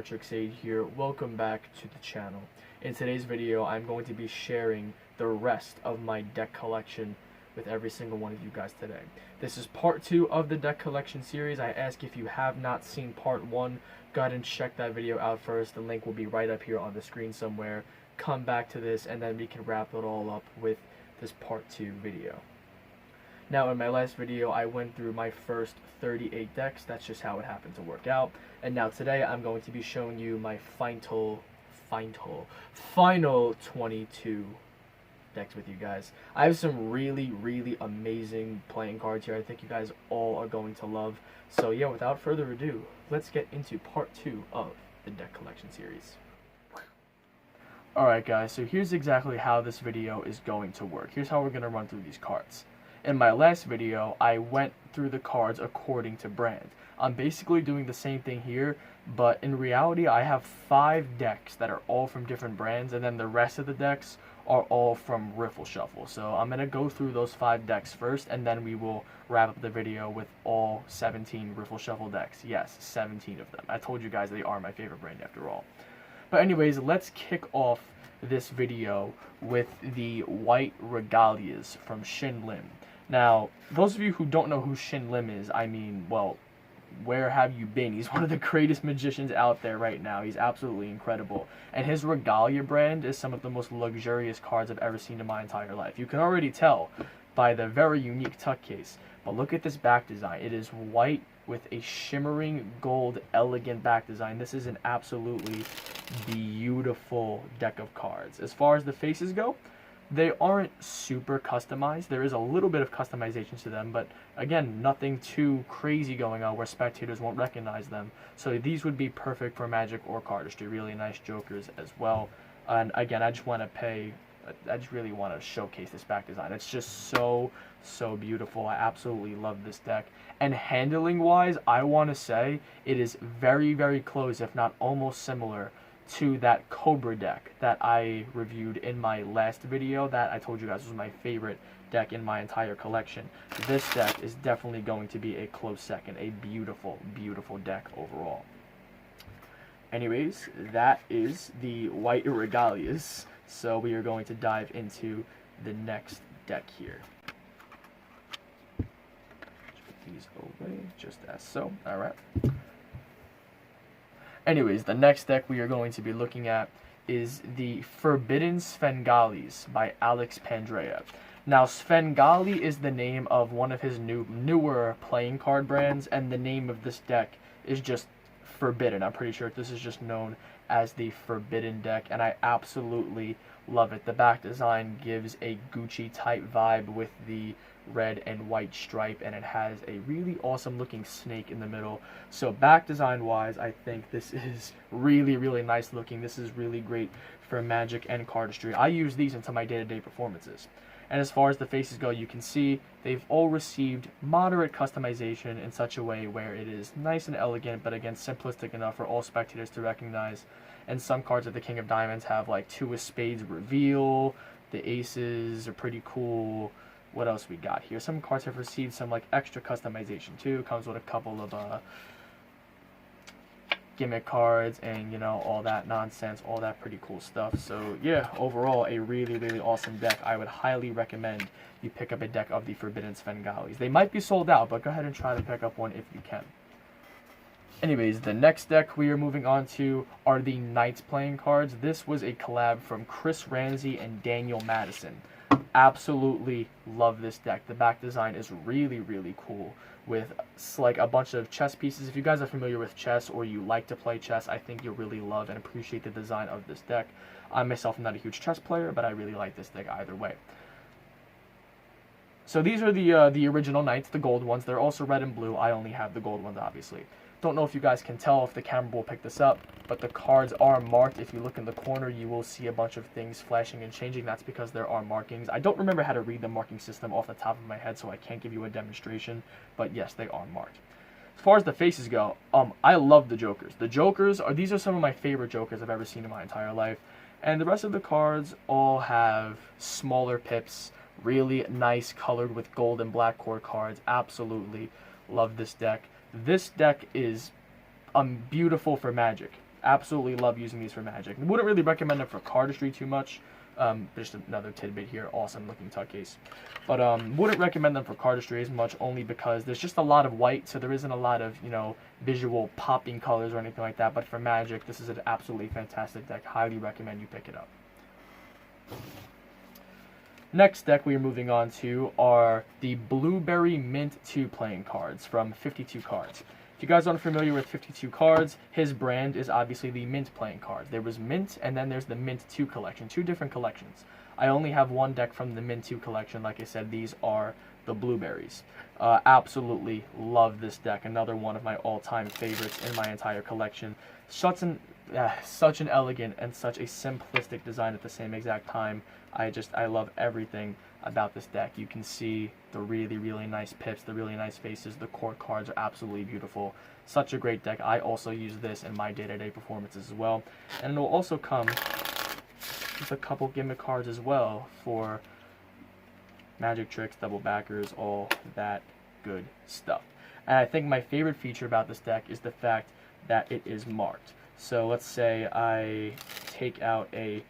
Cardtrix here. Welcome back to the channel. In today's video, I'm going to be sharing the rest of my deck collection with every single one of you guys today. This is part 2 of the deck collection series. I ask if you have not seen part 1, go ahead and check that video out first. The link will be right up here on the screen somewhere. Come back to this and then we can wrap it all up with this part 2 video. Now, in my last video, I went through my first 38 decks. That's just how it happened to work out. And now today, I'm going to be showing you my final 22 decks with you guys. I have some really amazing playing cards here I think you guys all are going to love. So yeah, without further ado, let's get into part 2 of the deck collection series. Alright guys, so here's exactly how this video is going to work. Here's how we're going to run through these cards. In my last video, I went through the cards according to brand. I'm basically doing the same thing here, but in reality, I have 5 decks that are all from different brands, and then the rest of the decks are all from Riffle Shuffle. So I'm going to go through those 5 decks first, and then we will wrap up the video with all 17 Riffle Shuffle decks. Yes, 17 of them. I told you guys they are my favorite brand after all. But anyways, let's kick off this video with the White Regalias from Shin Lim. Now, those of you who don't know who Shin Lim is, I mean, well, where have you been? He's one of the greatest magicians out there right now. He's absolutely incredible. And his Regalia brand is some of the most luxurious cards I've ever seen in my entire life. You can already tell by the very unique tuck case. But look at this back design. It is white with a shimmering gold elegant back design. This is an absolutely beautiful deck of cards. As far as the faces go, they aren't super customized. There is a little bit of customization to them, but again, nothing too crazy going on where spectators won't recognize them. So these would be perfect for Magic or Cardistry. Really nice jokers as well. And again, I just really want to showcase this back design. It's just so beautiful. I absolutely love this deck. And handling wise, I want to say it is very close, if not almost similar to that Cobra deck that I reviewed in my last video that I told you guys was my favorite deck in my entire collection. This deck is definitely going to be a close second. A beautiful deck overall. Anyways, that is the White Regalias. So we are going to dive into the next deck here. Put these away just as so. Alright. Anyways, the next deck we are going to be looking at is the Forbidden Svengalis by Alex Pandrea. Now, Svengali is the name of one of his newer playing card brands, and the name of this deck is just Forbidden. I'm pretty sure this is just known as the Forbidden deck, and I absolutely love it. The back design gives a Gucci type vibe with the red and white stripe, and it has a really awesome looking snake in the middle. So back design wise, I think this is really nice looking. This is really great for Magic and Cardistry. I use these into my day-to-day performances. And as far as the faces go, you can see they've all received moderate customization in such a way where it is nice and elegant, but again simplistic enough for all spectators to recognize. And some cards of the King of Diamonds have like 2 of Spades reveal. The aces are pretty cool. What else we got here? Some cards have received some like extra customization too. Comes with a couple of gimmick cards and, you know, all that nonsense, all that pretty cool stuff. So yeah, overall a really awesome deck. I would highly recommend you pick up a deck of the Forbidden Svengalis. They might be sold out, but go ahead and try to pick up one if you can. Anyways, the next deck we are moving on to are the Knights playing cards. This was a collab from Chris Ramsey and Daniel Madison. Absolutely love this deck. The back design is really cool with like a bunch of chess pieces. If you guys are familiar with chess or you like to play chess, I think you'll really love and appreciate the design of this deck. I myself am not a huge chess player, but I really like this deck either way. So these are the original Knights, the gold ones. They're also red and blue. I only have the gold ones, obviously. Don't know if you guys can tell if the camera will pick this up, but the cards are marked. If you look in the corner, you will see a bunch of things flashing and changing. That's because there are markings. I don't remember how to read the marking system off the top of my head, so I can't give you a demonstration, but yes, they are marked. As far as the faces go, I love the Jokers. These are some of my favorite Jokers I've ever seen in my entire life, and the rest of the cards all have smaller pips, really nice colored with gold and black core cards. Absolutely love this deck. This deck is beautiful for Magic. Absolutely love using these for Magic. Wouldn't really recommend them for cardistry too much. Just another tidbit here, awesome looking tuck case. But wouldn't recommend them for cardistry as much, only because there's just a lot of white, so there isn't a lot of, you know, visual popping colors or anything like that. But for Magic, this is an absolutely fantastic deck. Highly recommend you pick it up. Next deck we are moving on to are the Blueberry Mint 2 playing cards from 52 Cards. If you guys aren't familiar with 52 Cards, his brand is obviously the Mint playing cards. There was Mint, and then there's the Mint 2 collection, 2 different collections. I only have one deck from the Mint 2 collection. Like I said, these are the Blueberries. Absolutely love this deck. Another one of my all-time favorites in my entire collection. Such an elegant and such a simplistic design at the same exact time. I love everything about this deck. You can see the really nice pips, the really nice faces. The core cards are absolutely beautiful. Such a great deck. I also use this in my day-to-day performances as well. And it will also come with a couple gimmick cards as well for magic tricks, double backers, all that good stuff. And I think my favorite feature about this deck is the fact that it is marked. So let's say I take out a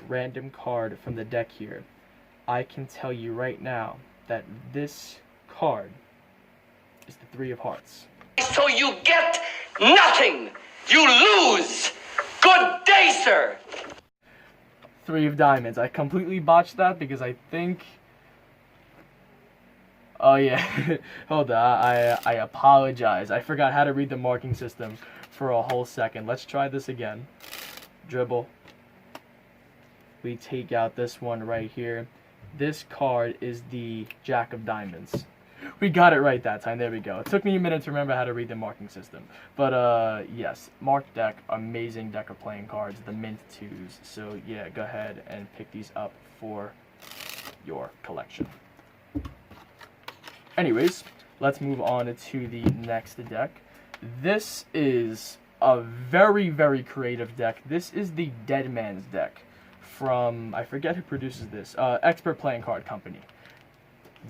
random card from the deck here. I can tell you right now that this card is the 3 of Hearts. So you get nothing. You lose. Good day, sir. 3 of Diamonds. I completely botched that because I think... Oh yeah, hold on, I apologize. I forgot how to read the marking system for a whole second. Let's try this again. Dribble. We take out this one right here. This card is the Jack of Diamonds. We got it right that time. There we go. It took me a minute to remember how to read the marking system. But yes, marked deck, amazing deck of playing cards, the Mint 2s. So yeah, go ahead and pick these up for your collection. Anyways, let's move on to the next deck. This is a very creative deck. This is the Dead Man's deck from, I forget who produces this, Expert Playing Card Company.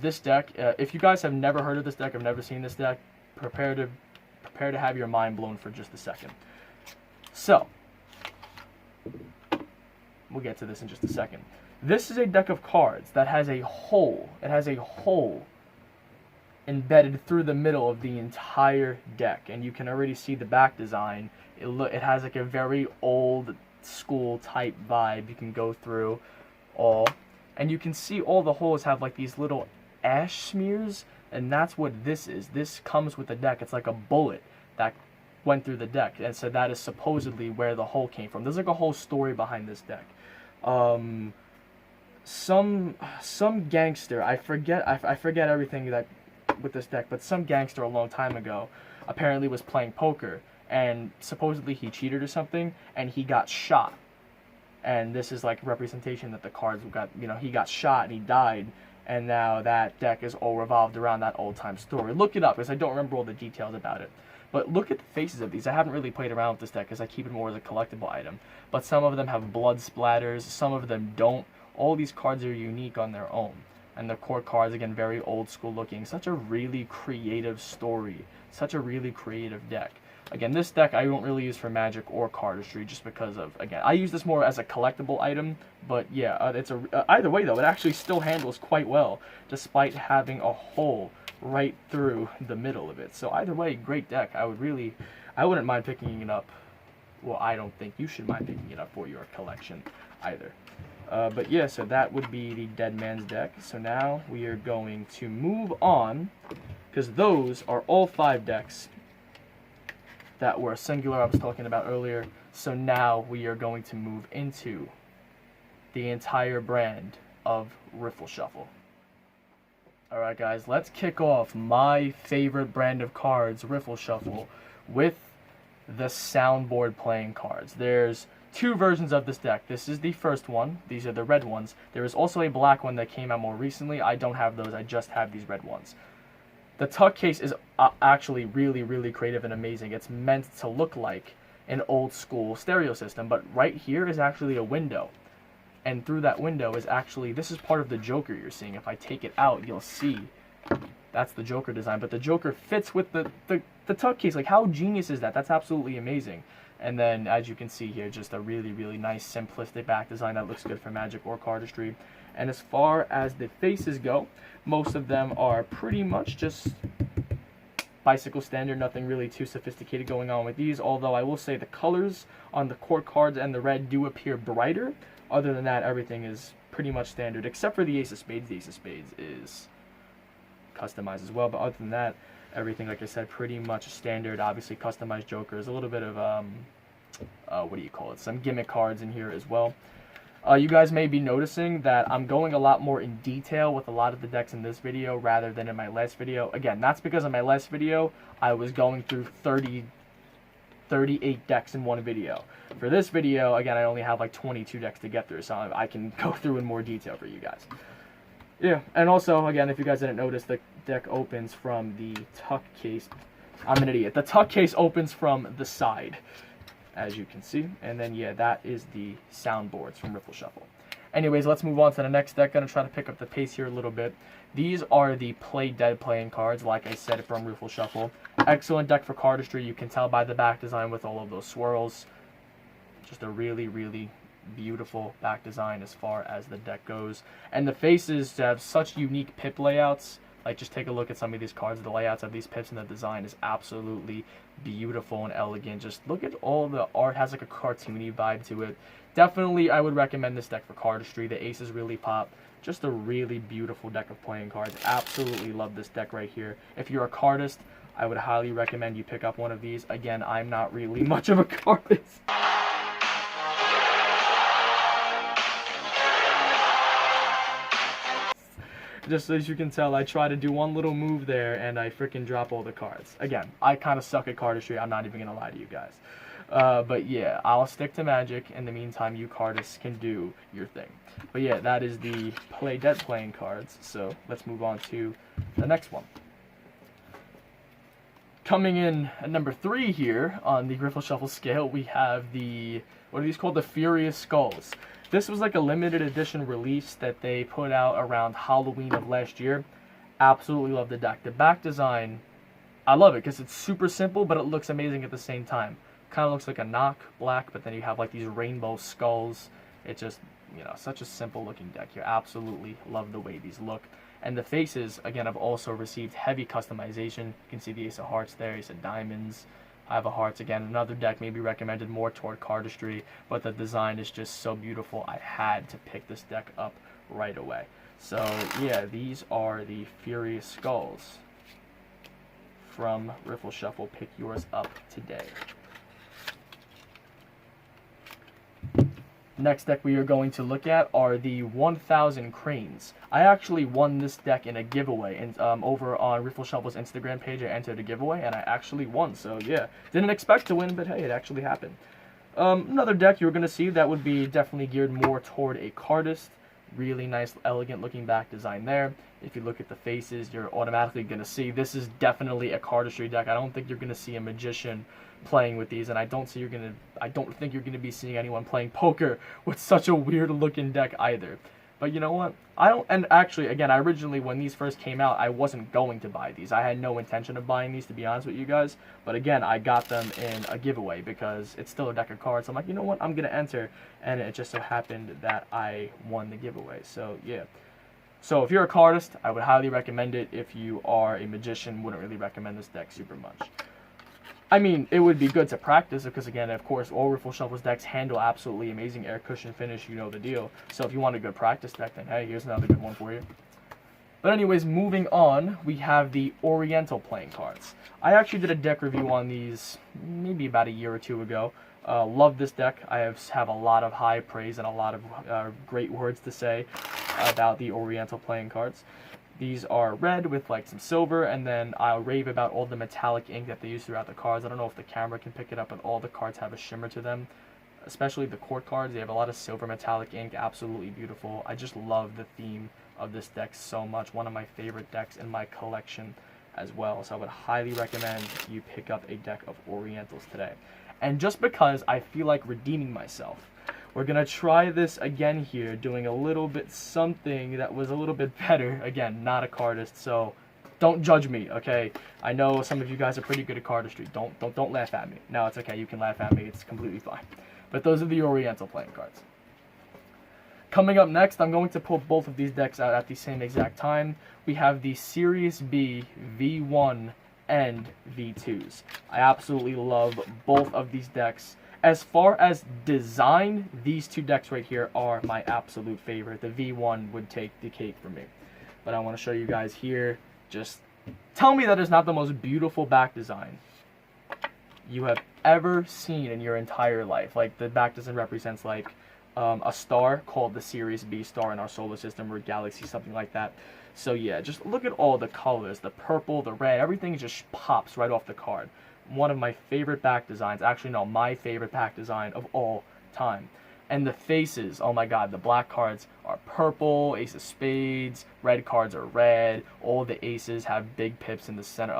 This deck, if you guys have never heard of this deck, have never seen this deck, prepare to have your mind blown for just a second. So, we'll get to this in just a second. This is a deck of cards that has a hole. It has a hole embedded through the middle of the entire deck, and you can already see the back design. It has like a very old school type vibe. You can go through all, and you can see all the holes have like these little ash smears, and that's what this is. This comes with the deck. It's like a bullet that went through the deck, and so that is supposedly where the hole came from. There's like a whole story behind this deck. Some gangster, I forget everything that with this deck, but some gangster a long time ago apparently was playing poker, and supposedly he cheated or something, and he got shot. And this is like representation that the cards got, you know, he got shot and he died, and now that deck is all revolved around that old time story. Look it up, because I don't remember all the details about it. But look at the faces of these. I haven't really played around with this deck because I keep it more as a collectible item. But some of them have blood splatters, some of them don't. All these cards are unique on their own. And the core cards, again, very old school looking. Such a really creative story. Such a really creative deck. Again, this deck I don't really use for Magic or cardistry just because of, again, I use this more as a collectible item. But yeah, it's either way though, it actually still handles quite well despite having a hole right through the middle of it. So either way, great deck. I wouldn't mind picking it up. Well, I don't think you should mind picking it up for your collection either. But yeah, so that would be the Dead Man's deck. So now we are going to move on, because those are all 5 decks that were singular I was talking about earlier. So now we are going to move into the entire brand of Riffle Shuffle. Alright guys, let's kick off my favorite brand of cards, Riffle Shuffle, with the soundboard playing cards. There's 2 versions of this deck. This is the first one. These are the red ones. There is also a black one that came out more recently. I don't have those. I just have these red ones. The tuck case is actually really creative and amazing. It's meant to look like an old school stereo system, but right here is actually a window. And through that window is actually, this is part of the Joker you're seeing. If I take it out, you'll see that's the Joker design. But the Joker fits with the tuck case. Like, how genius is that? That's absolutely amazing. And then, as you can see here, just a really, really nice, simplistic back design that looks good for Magic or Cardistry. And as far as the faces go, most of them are pretty much just bicycle standard, nothing really too sophisticated going on with these, although I will say the colors on the court cards and the red do appear brighter. Other than that, everything is pretty much standard, except for the Ace of Spades. The Ace of Spades is customized as well, but other than that, everything, like I said, pretty much standard. Obviously, customized jokers, a little bit of, what do you call it, some gimmick cards in here as well. You guys may be noticing that I'm going a lot more in detail with a lot of the decks in this video rather than in my last video. Again, that's because in my last video, I was going through 38 decks in one video. For this video, again, I only have like 22 decks to get through, so I can go through in more detail for you guys. Yeah, and also, again, if you guys didn't notice, the deck opens from the tuck case. I'm an idiot. The tuck case opens from the side, as you can see. And then, yeah, that is the soundboards from Riffle Shuffle. Anyways, let's move on to the next deck. Gonna try to pick up the pace here a little bit. These are the Play Dead playing cards, like I said, from Riffle Shuffle. Excellent deck for Cardistry. You can tell by the back design with all of those swirls. Just a really, really beautiful back design as far as the deck goes. And the faces have such unique pip layouts. Like, just take a look at some of these cards. The layouts of these pips and the design is absolutely beautiful and elegant. Just look at all the art. Has like a cartoony vibe to it. Definitely, I would recommend this deck for Cardistry. The aces really pop. Just a really beautiful deck of playing cards. Absolutely love this deck right here. If you're a cardist, I would highly recommend you pick up one of these. Again, I'm not really much of a cardist. Just as you can tell, I try to do one little move there, and I freaking drop all the cards. Again, I kind of suck at cardistry. I'm not even going to lie to you guys. But yeah, I'll stick to Magic. In the meantime, you cardists can do your thing. But yeah, that is the Play Dead playing cards. So let's move on to the next one. Coming in at number 3 here on the Riffle Shuffle scale, we have the, what are these called? The Furious Skulls. This was like a limited edition release that they put out around Halloween of last year. Absolutely love the deck. The back design, I love it because it's super simple, but it looks amazing at the same time. Kind of looks like a knock black, but then you have like these rainbow skulls. It's just, you know, such a simple looking deck. You absolutely love the way these look. And the faces, again, have also received heavy customization. You can see the Ace of Hearts there, Ace of Diamonds. I have a Hearts again. Another deck may be recommended more toward Cardistry, but the design is just so beautiful. I had to pick this deck up right away. So yeah, these are the Furious Skulls from Riffle Shuffle. Pick yours up today. Next deck we are going to look at are the 1000 Cranes. I actually won this deck in a giveaway, and over on Riffle Shuffle's Instagram page I entered a giveaway and I actually won. So yeah, didn't expect to win, but hey, it actually happened. Another deck you're going to see that would be definitely geared more toward a cardist. Really nice, elegant looking back design there. If you look at the faces, you're automatically going to see this is definitely a cardistry deck. I don't think you're going to see a magician playing with these, and I don't think you're going to be seeing anyone playing poker with such a weird looking deck either. But you know what? And actually, again, I originally, when these first came out, I wasn't going to buy these. I had no intention of buying these, to be honest with you guys. But again, I got them in a giveaway because it's still a deck of cards. So I'm like, you know what? I'm going to enter. And it just so happened that I won the giveaway. So yeah. So if you're a cardist, I would highly recommend it. If you are a magician, wouldn't really recommend this deck super much. I mean, it would be good to practice because, again, of course, all Riffle Shuffle's decks handle absolutely amazing air cushion finish. You know the deal. So if you want a good practice deck, then hey, here's another good one for you. But anyways, moving on, we have the Oriental playing cards. I actually did a deck review on these maybe about a year or two ago. Love this deck. I have a lot of high praise and a lot of great words to say about the Oriental playing cards. These are red with like some silver, and then I'll rave about all the metallic ink that they use throughout the cards. I don't know if the camera can pick it up, but all the cards have a shimmer to them, especially the court cards. They have a lot of silver metallic ink, absolutely beautiful. I just love the theme of this deck so much. One of my favorite decks in my collection as well. So I would highly recommend you pick up a deck of Orientals today. And just because I feel like redeeming myself, we're going to try this again here, doing a little bit something that was a little bit better. Again, not a cardist, so don't judge me, okay? I know some of you guys are pretty good at cardistry. Don't laugh at me. No, it's okay. You can laugh at me. It's completely fine. But those are the Oriental playing cards. Coming up next, I'm going to pull both of these decks out at the same exact time. We have the Series B V1 and V2s. I absolutely love both of these decks. As far as design, these two decks right here are my absolute favorite. The V1 would take the cake for me. But I want to show you guys here. Just tell me that is not the most beautiful back design you have ever seen in your entire life. Like, the back design represents like a star called the Series B star in our solar system, or galaxy, something like that. So yeah, just look at all the colors, the purple, the red, everything just pops right off the card. One of my favorite back designs, actually no, my favorite back design of all time. And the faces, oh my god, the black cards are purple, ace of spades, red cards are red, all the aces have big pips in the center,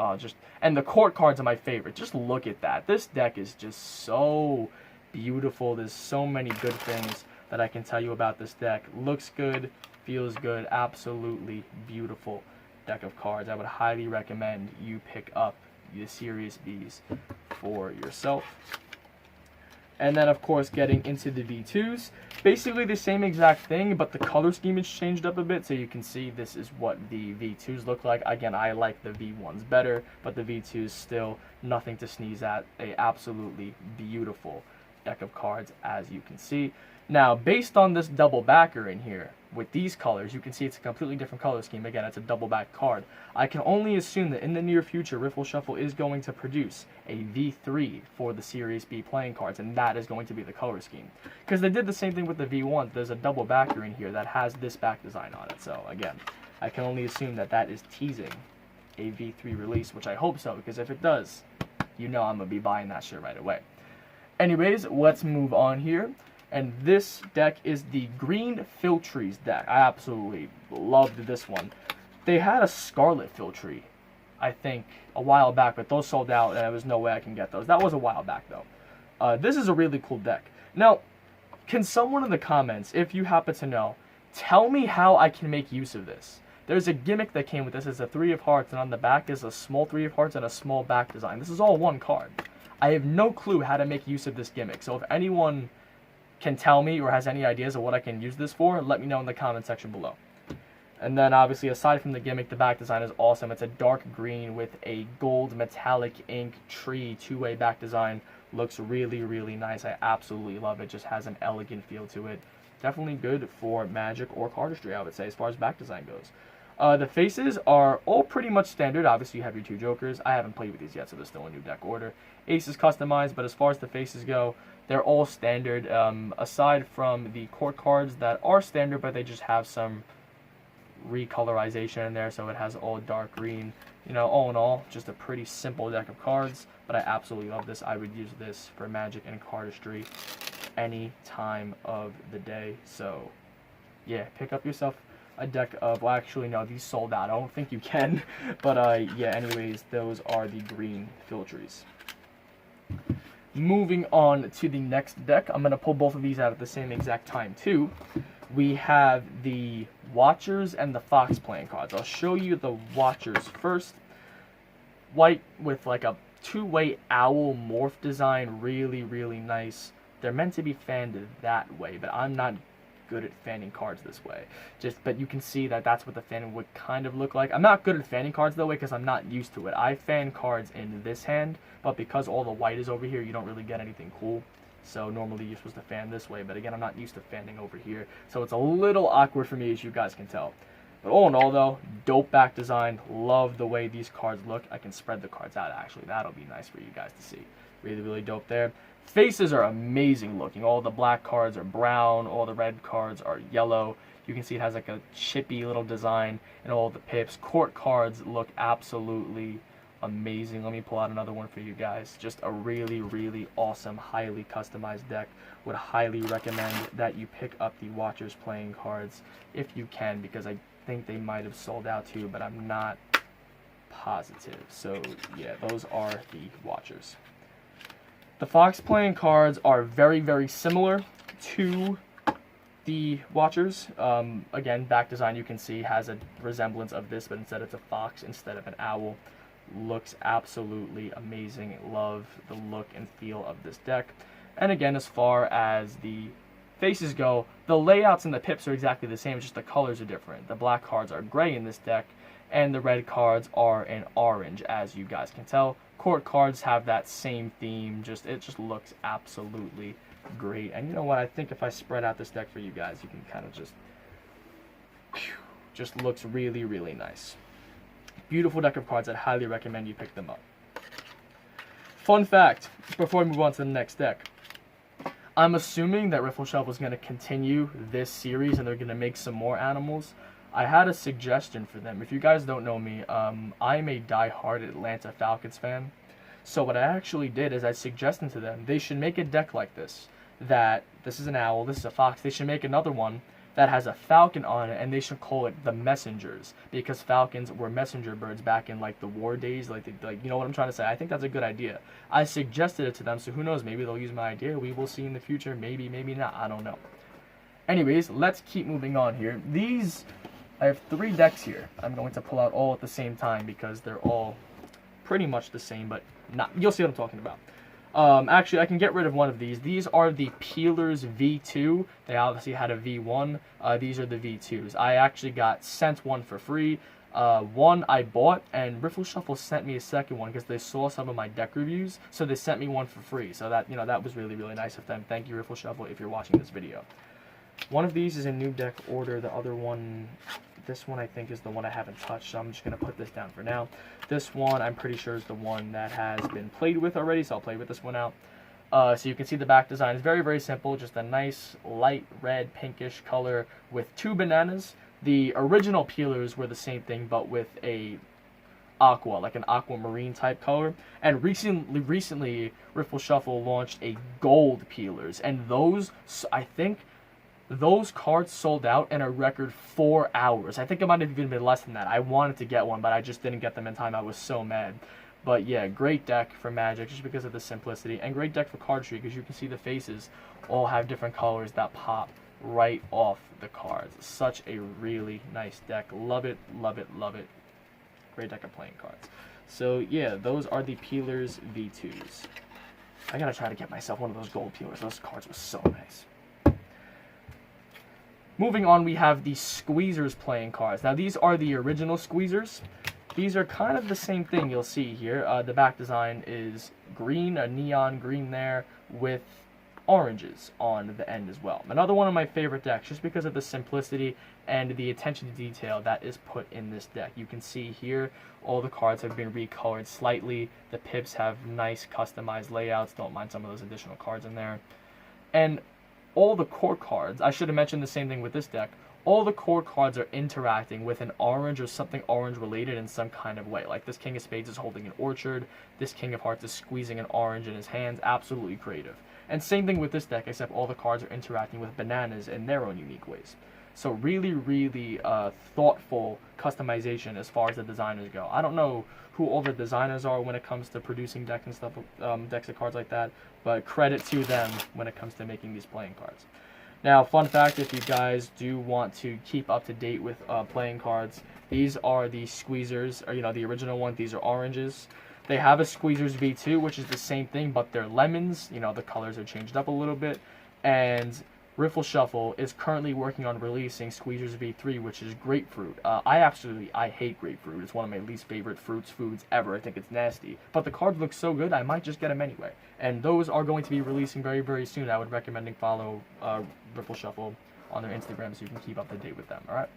and the court cards are my favorite. Just look at that. This deck is just so beautiful. There's so many good things that I can tell you about this deck. Looks good, feels good, absolutely beautiful deck of cards. I would highly recommend you pick up the Series Bs for yourself. And then, of course, getting into the V2s. Basically the same exact thing, but the color scheme is changed up a bit. So you can see this is what the V2s look like. Again, I like the V1s better, but the V2s still nothing to sneeze at. A absolutely beautiful deck of cards, as you can see. Now, based on this double backer in here, with these colors, you can see it's a completely different color scheme. Again, it's a double back card. I can only assume that in the near future, Riffle Shuffle is going to produce a V3 for the Series B playing cards, and that is going to be the color scheme. Because they did the same thing with the V1. There's a double backer in here that has this back design on it. So, again, I can only assume that that is teasing a V3 release, which I hope so, because if it does, you know I'm going to be buying that shit right away. Anyways, let's move on here. And this deck is the Green Filtrees deck. I absolutely loved this one. They had a Scarlet Filtree, I think, a while back, but those sold out, and there was no way I can get those. That was a while back, though. This is a really cool deck. Now, can someone in the comments, if you happen to know, tell me how I can make use of this? There's a gimmick that came with this. It's a 3 of hearts, and on the back is a small 3 of hearts and a small back design. This is all one card. I have no clue how to make use of this gimmick, so if anyone can tell me or has any ideas of what I can use this for, let me know in the comment section below. And then obviously, aside from the gimmick, the back design is awesome. It's a dark green with a gold metallic ink tree 2-way back design. Looks really, really nice. I absolutely love it. Just has an elegant feel to it. Definitely good for Magic or cardistry, I would say, as far as back design goes. The faces are all pretty much standard. Obviously, you have your 2 jokers. I haven't played with these yet, so they're still in new deck order. Ace is customized, but as far as the faces go, they're all standard, aside from the court cards that are standard, but they just have some recolorization in there, so it has all dark green. You know, all in all, just a pretty simple deck of cards, but I absolutely love this. I would use this for Magic and cardistry any time of the day. So, yeah, pick up yourself a deck of, well, actually, no, these sold out. I don't think you can, but, yeah, anyways, those are the Green Filtrees. Moving on to the next deck, I'm going to pull both of these out at the same exact time too. We have the Watchers and the Fox playing cards. I'll show you the Watchers first. White with like a 2-way owl morph design, really, really nice. They're meant to be fanned that way, but I'm not good at fanning cards this way. But you can see that that's what the fanning would kind of look like. I'm not good at fanning cards that way because I'm not used to it. I fan cards in this hand, but because all the white is over here, you don't really get anything cool. So normally you're supposed to fan this way, but again, I'm not used to fanning over here. So it's a little awkward for me, as you guys can tell. But all in all, though, dope back design. Love the way these cards look. I can spread the cards out, actually. That'll be nice for you guys to see. Really, really dope there. Faces are amazing looking. All the black cards are brown. All the red cards are yellow. You can see it has like a chippy little design in all the pips. Court cards look absolutely amazing. Let me pull out another one for you guys. Just a really, really awesome, highly customized deck. Would highly recommend that you pick up the Watchers playing cards if you can, because I think they might have sold out too, but I'm not positive. So yeah, those are the Watchers. The Fox playing cards are very, very similar to The Watchers, again, back design you can see has a resemblance of this, but instead it's a fox instead of an owl. Looks absolutely amazing. Love the look and feel of this deck. And again, as far as the faces go, the layouts and the pips are exactly the same, just the colors are different. The black cards are gray in this deck, and the red cards are in orange, as you guys can tell. Court cards have that same theme, it just looks absolutely great. And you know what, I think if I spread out this deck for you guys, you can kind of just looks really, really nice. Beautiful deck of cards. I'd highly recommend you pick them up. Fun fact, before we move on to the next deck, I'm assuming that Riffle Shuffle is going to continue this series and they're going to make some more animals. I had a suggestion for them. If you guys don't know me, I'm a die-hard Atlanta Falcons fan. So what I actually did is I suggested to them they should make a deck like this. That this is an owl, this is a fox. They should make another one that has a falcon on it, and they should call it the Messengers, because falcons were messenger birds back in like the war days, like you know what I'm trying to say. I think that's a good idea. I suggested it to them, so who knows, maybe they'll use my idea. We will see in the future. Maybe, maybe not, I don't know. Anyways, let's keep moving on here. I have 3 decks here. I'm going to pull out all at the same time because they're all pretty much the same, but not. You'll see what I'm talking about. Actually, I can get rid of one of these. These are the Peelers V2. They obviously had a V1. These are the V2s. I actually got sent one for free. One I bought, and Riffle Shuffle sent me a second one because they saw some of my deck reviews, so they sent me one for free. So that, that was really, really nice of them. Thank you, Riffle Shuffle, if you're watching this video. One of these is in new deck order. The other one, this one I think is the one I haven't touched, so I'm just going to put this down for now. This one I'm pretty sure is the one that has been played with already, so I'll play with this one out. So you can see the back design is very, very simple. Just a nice light red, pinkish color with 2 bananas. The original Peelers were the same thing, but with a aqua, like an aquamarine type color. And recently Riffle Shuffle launched a gold Peelers, and those, I think, those cards sold out in a record 4 hours. I think it might have even been less than that. I wanted to get one, but I just didn't get them in time. I was so mad. But yeah, great deck for Magic just because of the simplicity. And great deck for Cardtrix because you can see the faces all have different colors that pop right off the cards. Such a really nice deck. Love it, love it, love it. Great deck of playing cards. So yeah, those are the Peelers V2s. I gotta try to get myself one of those gold Peelers. Those cards were so nice. Moving on, we have the Squeezers playing cards. Now, these are the original Squeezers. These are kind of the same thing you'll see here. The back design is green, a neon green there, with oranges on the end as well. Another one of my favorite decks, just because of the simplicity and the attention to detail that is put in this deck. You can see here, all the cards have been recolored slightly. The pips have nice customized layouts. Don't mind some of those additional cards in there. And all the core cards, I should have mentioned the same thing with this deck, all the core cards are interacting with an orange or something orange related in some kind of way. Like this King of Spades is holding an orchard, this King of Hearts is squeezing an orange in his hands. Absolutely creative. And same thing with this deck, except all the cards are interacting with bananas in their own unique ways. So really, really thoughtful customization as far as the designers go. I don't know who all the designers are when it comes to producing decks and stuff, decks of cards like that, but credit to them when it comes to making these playing cards. Now, fun fact, if you guys do want to keep up to date with playing cards, these are the Squeezers, or the original one. These are oranges. They have a Squeezers V2, which is the same thing, but they're lemons. The colors are changed up a little bit, and Riffle Shuffle is currently working on releasing Squeezers V3, which is grapefruit. I hate grapefruit. It's one of my least favorite foods ever. I think it's nasty. But the cards look so good, I might just get them anyway. And those are going to be releasing very, very soon. I would recommend follow Riffle Shuffle on their Instagram so you can keep up to date with them, alright?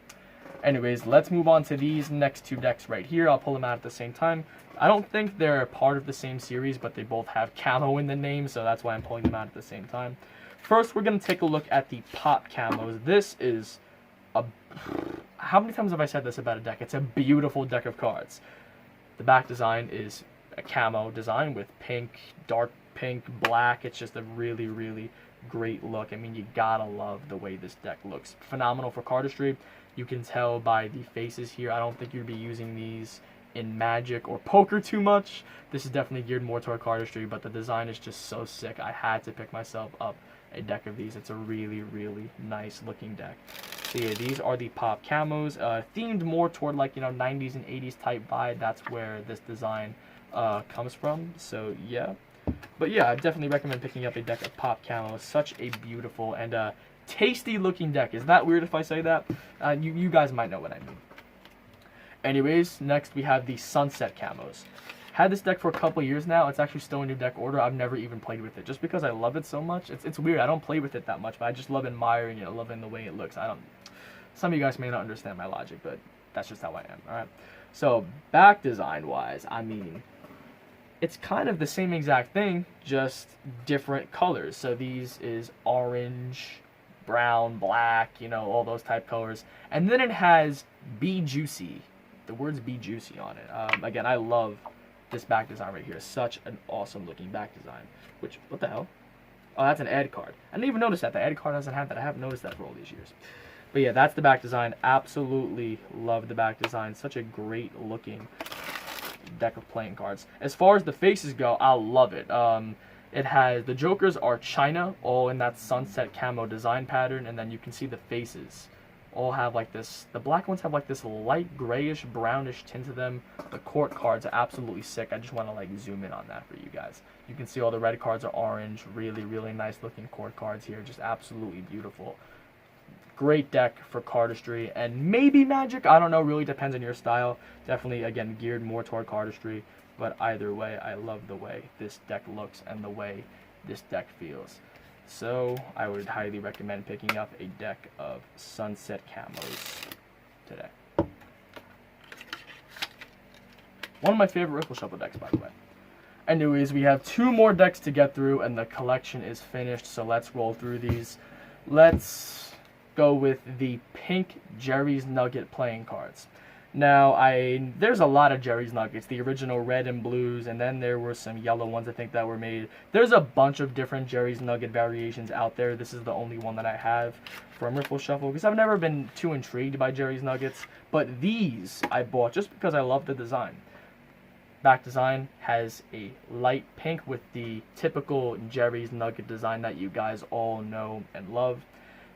Anyways, let's move on to these next 2 decks right here. I'll pull them out at the same time. I don't think they're part of the same series, but they both have camo in the name, so that's why I'm pulling them out at the same time. First, we're going to take a look at the pop camos. This is how many times have I said this about a deck? It's a beautiful deck of cards. The back design is a camo design with pink, dark pink, black. It's just a really, really great look. I mean, you gotta love the way this deck looks. Phenomenal for cardistry. You can tell by the faces here. I don't think you'd be using these in Magic or Poker too much. This is definitely geared more toward cardistry, but the design is just so sick. I had to pick myself up a deck of these. It's a really, really nice looking deck. So yeah, these are the pop camos, themed more toward like, 90s and 80s type vibe. That's where this design comes from. So yeah, but yeah, I definitely recommend picking up a deck of pop camos. Such a beautiful and tasty looking deck. Is that weird if I say that? You guys might know what I mean. Anyways, next we have the Sunset Camos. Had this deck for a couple years now. It's actually still in your deck order. I've never even played with it just because I love it so much. It's weird. I don't play with it that much, but I just love admiring it, loving the way it looks. Some of you guys may not understand my logic, but that's just how I am. All right. So back design wise, I mean, it's kind of the same exact thing, just different colors. So these is orange, brown, black, all those type colors, and then it has Be Juicy. The words Be Juicy on it. Again, I love this back design right here. Such an awesome looking back design. Which, what the hell? Oh, that's an ad card. I didn't even notice that. The ad card doesn't have that. I haven't noticed that for all these years. But yeah, that's the back design. Absolutely love the back design. Such a great looking deck of playing cards. As far as the faces go, I love it. It has, the Jokers are China, all in that sunset camo design pattern, and then you can see the faces all have like this, the black ones have like this light grayish brownish tint to them. The court cards are absolutely sick. I just want to like zoom in on that for you guys. You can see all the red cards are orange. Really, really nice looking court cards here. Just absolutely beautiful. Great deck for cardistry and maybe Magic. I don't know, really depends on your style. Definitely, again, geared more toward cardistry. But either way, I love the way this deck looks and the way this deck feels. So I would highly recommend picking up a deck of Sunset Camos today. One of my favorite Riffle Shuffle decks, by the way. Anyways, we have 2 more decks to get through and the collection is finished. So let's roll through these. Let's go with the pink Jerry's Nugget playing cards. Now, there's a lot of Jerry's Nuggets, the original red and blues, and then there were some yellow ones I think that were made. There's a bunch of different Jerry's Nugget variations out there. This is the only one that I have from Riffle Shuffle because I've never been too intrigued by Jerry's Nuggets, but these I bought just because I love the design. Back design has a light pink with the typical Jerry's Nugget design that you guys all know and love.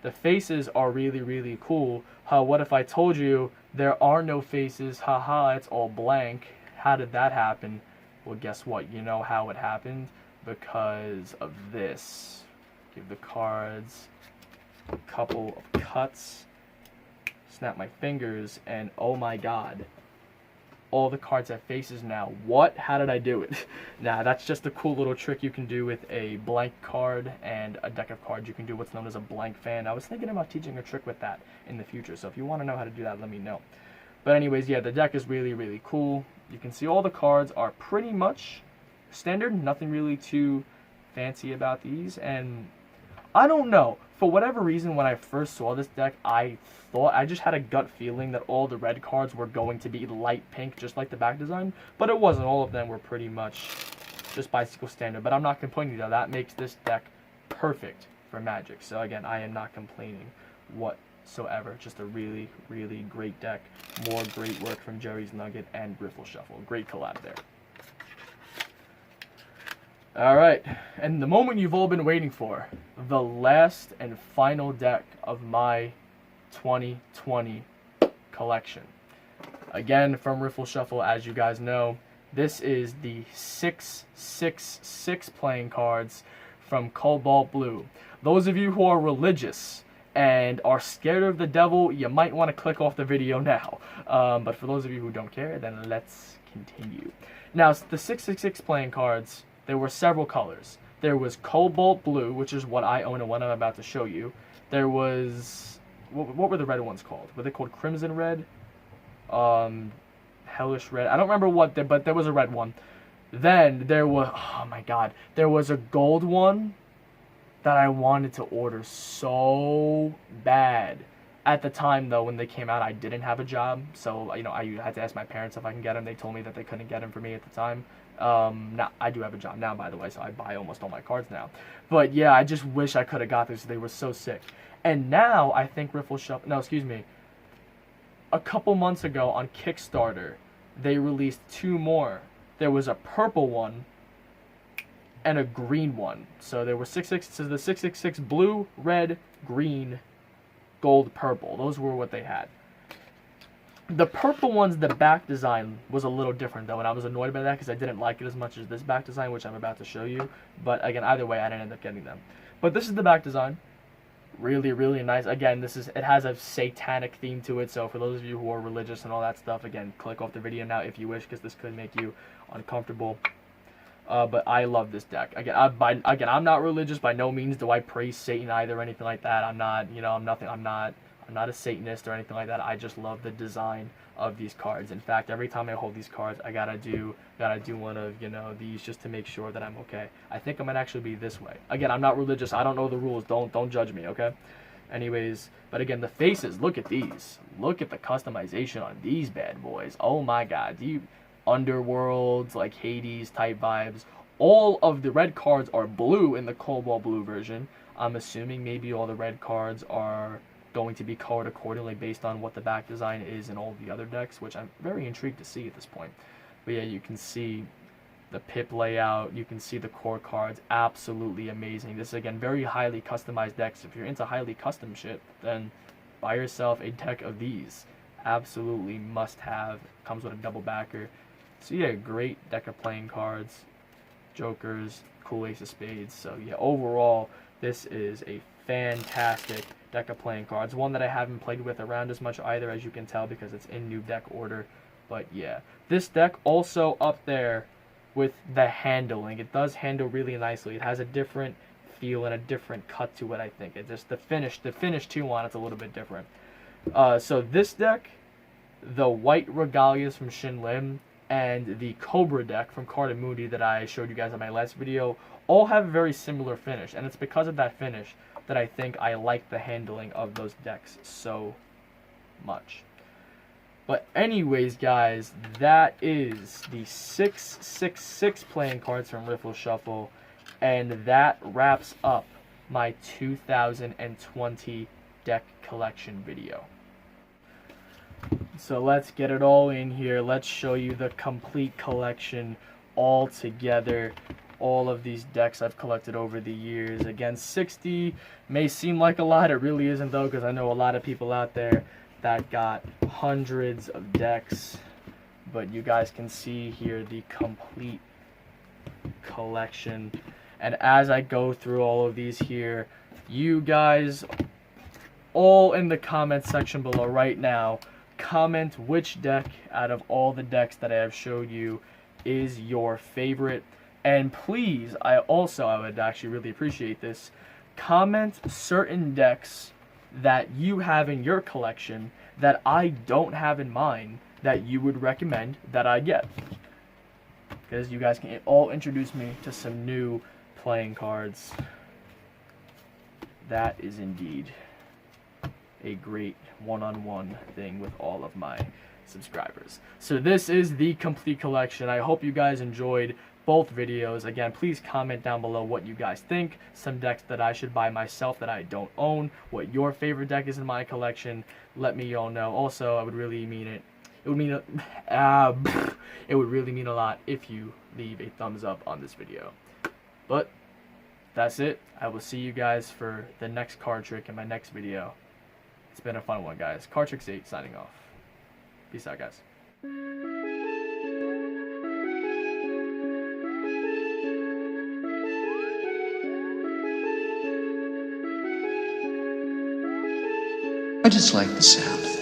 The faces are really, really cool. What if I told you there are no faces? Haha, it's all blank. How did that happen? Well, guess what? You know how it happened? Because of this. Give the cards a couple of cuts. Snap my fingers, and oh my god. All the cards have faces now. What? How did I do it? Nah, that's just a cool little trick you can do with a blank card and a deck of cards. You can do what's known as a blank fan. I was thinking about teaching a trick with that in the future, so if you want to know how to do that, let me know. But anyways, yeah, the deck is really, really cool. You can see all the cards are pretty much standard. Nothing really too fancy about these, and I don't know. For whatever reason, when I first saw this deck, I just had a gut feeling that all the red cards were going to be light pink, just like the back design. But it wasn't. All of them were pretty much just bicycle standard. But I'm not complaining, though. That makes this deck perfect for Magic. So again, I am not complaining whatsoever. Just a really, really great deck. More great work from Jerry's Nugget and Riffle Shuffle. Great collab there. Alright, and the moment you've all been waiting for, the last and final deck of my 2020 collection. Again, from Riffle Shuffle, as you guys know, this is the 666 playing cards from Cobalt Blue. Those of you who are religious and are scared of the devil, you might want to click off the video now. But for those of you who don't care, then let's continue. Now, the 666 playing cards, there were several colors. There was Cobalt Blue, which is what I own and what I'm about to show you. There was, what were the red ones called? Were they called Crimson Red? Hellish Red? I don't remember what, but there was a red one. Then there was, oh my god, there was a gold one that I wanted to order so bad. At the time, though, when they came out, I didn't have a job, so, I had to ask my parents if I can get them. They told me that they couldn't get them for me at the time. Now, I do have a job now, by the way, so I buy almost all my cards now. But, yeah, I just wish I could have got this. They were so sick. And now, I think Riffle Shuffle, no, excuse me, a couple months ago on Kickstarter, they released 2 more. There was a purple one, and a green one. So there were the 666 blue, red, green, gold, purple. Those were what they had. The purple ones, the back design was a little different though, and I was annoyed by that because I didn't like it as much as this back design, which I'm about to show you. But again, either way, I didn't end up getting them. But this is the back design. Really, really nice. Again, it has a satanic theme to it, so for those of you who are religious and all that stuff, again, click off the video now if you wish, because this could make you uncomfortable. But I love this deck. Again, I'm not religious. By no means do I praise Satan either or anything like that. I'm not, I'm not a Satanist or anything like that. I just love the design of these cards. In fact, every time I hold these cards, I gotta do one of, these just to make sure that I'm okay. I think I might actually be this way. Again, I'm not religious. I don't know the rules. Don't judge me, okay? Anyways, but again, the faces, look at these. Look at the customization on these bad boys. Oh my god. Underworlds, like Hades type vibes. All of the red cards are blue in the Cobalt Blue version. I'm assuming maybe all the red cards are going to be colored accordingly based on what the back design is in all the other decks, which I'm very intrigued to see at this point. But yeah, you can see the pip layout, you can see the core cards, absolutely amazing. This is, again, very highly customized decks. If you're into highly custom shit, then buy yourself a deck of these. Absolutely must have. Comes with a double backer. So yeah, great deck of playing cards, jokers, cool ace of spades. So yeah, overall, this is a fantastic deck of playing cards. One that I haven't played with around as much either, as you can tell, because it's in new deck order. But yeah, this deck also up there with the handling. It does handle really nicely. It has a different feel and a different cut to it, I think. It just, the finish too on it's a little bit different. So this deck, the white Regalias from Shin Lim, and the Cobra deck from Cardtrix that I showed you guys in my last video all have a very similar finish, and it's because of that finish that I think I like the handling of those decks so much. But anyways, guys, that is the 666 playing cards from Riffle Shuffle, and that wraps up my 2020 deck collection video. So let's get it all in here. Let's show you the complete collection all together. All of these decks I've collected over the years. Again, 60 may seem like a lot. It really isn't, though, because I know a lot of people out there that got hundreds of decks. But you guys can see here the complete collection. And as I go through all of these here, you guys, all in the comment section below right now, comment which deck out of all the decks that I have showed you is your favorite. And please, I would actually really appreciate this, comment certain decks that you have in your collection that I don't have in mine that you would recommend that I get. Because you guys can all introduce me to some new playing cards. That is indeed a great one-on-one thing with all of my subscribers. So this is the complete collection. I hope you guys enjoyed both videos. Again, please comment down below what you guys think, some decks that I should buy myself that I don't own, what your favorite deck is in my collection. Let me all know. Also, I would really mean it. It would really mean a lot if you leave a thumbs up on this video. But that's it. I will see you guys for the next card trick in my next video. It's been a fun one, guys. Cardtrix 8 signing off. Peace out, guys. I just like the sound of it.